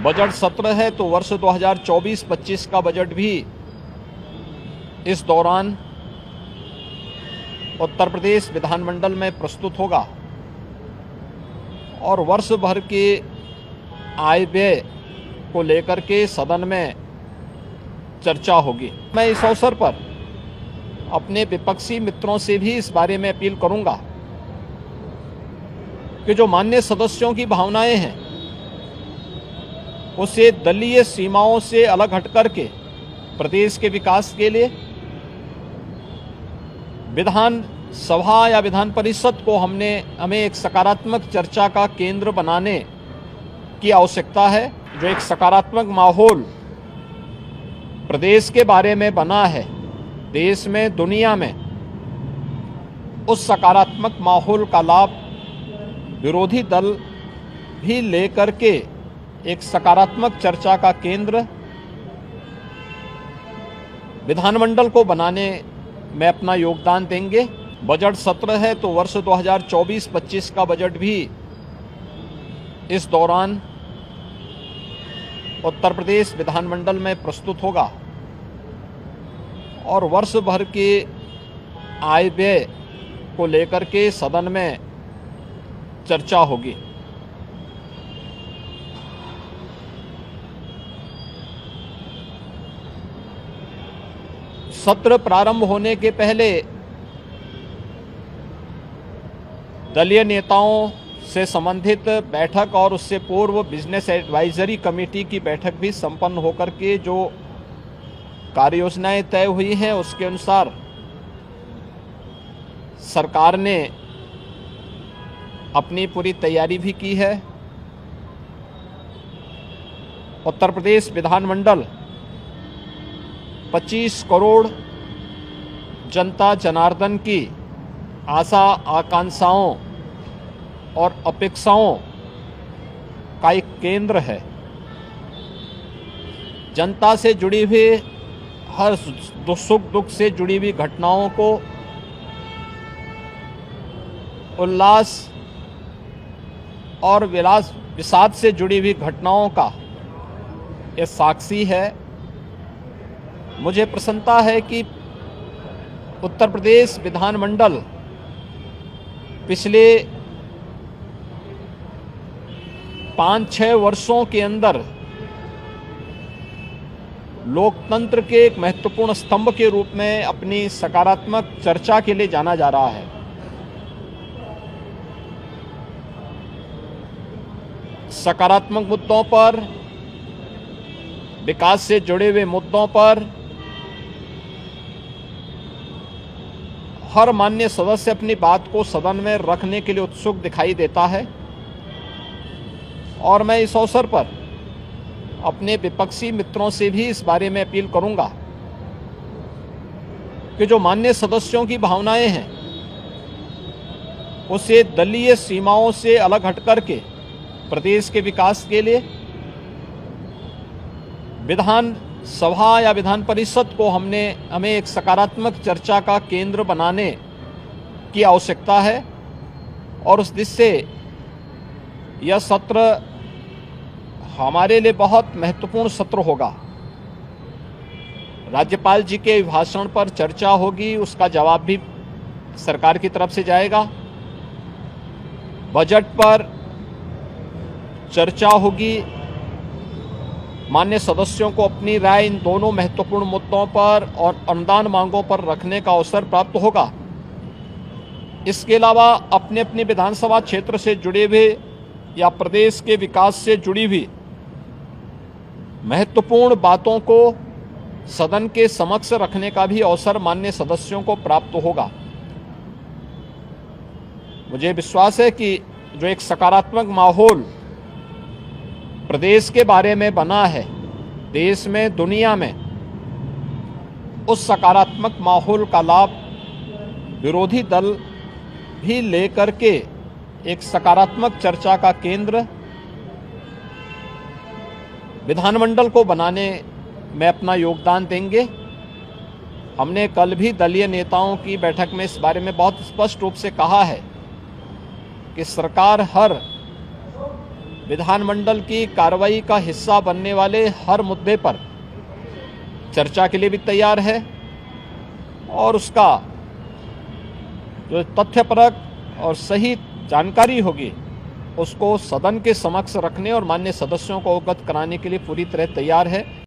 Budget सत्र है तो वर्ष 2024-25 का बजट भी इस दौरान उत्तर प्रदेश विधानमंडल में प्रस्तुत होगा और वर्ष भर के आय व्यय को लेकर के सदन में चर्चा होगी। मैं इस अवसर पर अपने विपक्षी मित्रों से भी इस बारे में अपील करूंगा कि जो माननीय सदस्यों की भावनाएं हैं उसे दलीय सीमाओं से अलग हट करके प्रदेश के विकास के लिए विधान सभा या विधान परिषद को हमें एक सकारात्मक चर्चा का केंद्र बनाने की आवश्यकता है। जो एक सकारात्मक माहौल प्रदेश के बारे में बना है, देश में, दुनिया में, उस सकारात्मक माहौल का लाभ विरोधी दल भी लेकर के एक सकारात्मक चर्चा का केंद्र विधानमंडल को बनाने में अपना योगदान देंगे। बजट सत्र है तो वर्ष 2024-25 का बजट भी इस दौरान उत्तर प्रदेश विधानमंडल में प्रस्तुत होगा और वर्ष भर के आय व्यय को लेकर के सदन में चर्चा होगी। सत्र प्रारंभ होने के पहले दलीय नेताओं से संबंधित बैठक और उससे पूर्व बिजनेस एडवाइजरी कमेटी की बैठक भी संपन्न होकर के जो कार्ययोजनाएं तय हुई हैं उसके अनुसार सरकार ने अपनी पूरी तैयारी भी की है। उत्तर प्रदेश विधानमंडल 25 करोड़ जनता जनार्दन की आशा आकांक्षाओं और अपेक्षाओं का एक केंद्र है। जनता से जुड़ी हुई हर सुख दुख से जुड़ी हुई घटनाओं को उल्लास और विषाद से जुड़ी हुई घटनाओं का ये साक्षी है। मुझे प्रसन्नता है कि उत्तर प्रदेश विधानमंडल पिछले 5-6 वर्षों के अंदर लोकतंत्र के एक महत्वपूर्ण स्तंभ के रूप में अपनी सकारात्मक चर्चा के लिए जाना जा रहा है। सकारात्मक मुद्दों पर, विकास से जुड़े हुए मुद्दों पर हर माननीय सदस्य अपनी बात को सदन में रखने के लिए उत्सुक दिखाई देता है और मैं इस अवसर पर अपने विपक्षी मित्रों से भी इस बारे में अपील करूंगा कि जो माननीय सदस्यों की भावनाएं हैं उसे दलीय सीमाओं से अलग हट करके प्रदेश के विकास के लिए विधान सभा या विधान परिषद को हमें एक सकारात्मक चर्चा का केंद्र बनाने की आवश्यकता है और उस दिशा से यह सत्र हमारे लिए बहुत महत्वपूर्ण सत्र होगा। राज्यपाल जी के भाषण पर चर्चा होगी, उसका जवाब भी सरकार की तरफ से जाएगा। बजट पर चर्चा होगी, माननीय सदस्यों को अपनी राय इन दोनों महत्वपूर्ण मुद्दों पर और अनुदान मांगों पर रखने का अवसर प्राप्त होगा। इसके अलावा अपने अपने विधानसभा क्षेत्र से जुड़े हुए या प्रदेश के विकास से जुड़ी हुई महत्वपूर्ण बातों को सदन के समक्ष रखने का भी अवसर माननीय सदस्यों को प्राप्त होगा। मुझे विश्वास है कि जो एक सकारात्मक माहौल प्रदेश के बारे में बना है, देश में, दुनिया में, उस सकारात्मक माहौल का लाभ विरोधी दल भी लेकर के एक सकारात्मक चर्चा का केंद्र विधानमंडल को बनाने में अपना योगदान देंगे। हमने कल भी दलीय नेताओं की बैठक में इस बारे में बहुत स्पष्ट रूप से कहा है कि सरकार हर विधानमंडल की कार्रवाई का हिस्सा बनने वाले हर मुद्दे पर चर्चा के लिए भी तैयार है और उसका जो तथ्यपरक और सही जानकारी होगी उसको सदन के समक्ष रखने और माननीय सदस्यों को अवगत कराने के लिए पूरी तरह तैयार है।